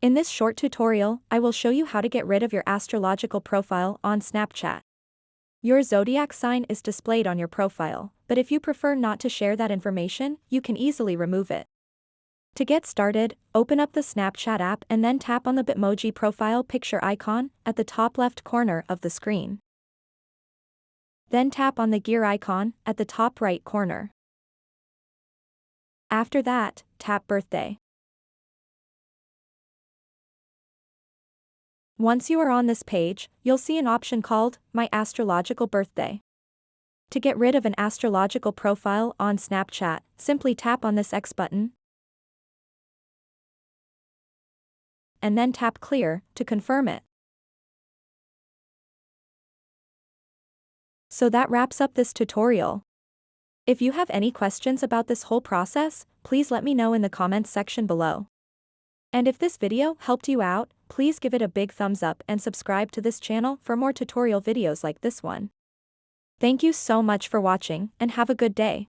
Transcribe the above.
In this short tutorial, I will show you how to get rid of your astrological profile on Snapchat. Your zodiac sign is displayed on your profile, but if you prefer not to share that information, you can easily remove it. To get started, open up the Snapchat app and then tap on the Bitmoji profile picture icon at the top left corner of the screen. Then tap on the gear icon at the top right corner. After that, tap Birthday. Once you are on this page, you'll see an option called My Astrological Birthday. To get rid of an astrological profile on Snapchat, simply tap on this X button and then tap Clear to confirm it. So that wraps up this tutorial. If you have any questions about this whole process, please let me know in the comments section below. And if this video helped you out, please give it a big thumbs up and subscribe to this channel for more tutorial videos like this one. Thank you so much for watching and have a good day.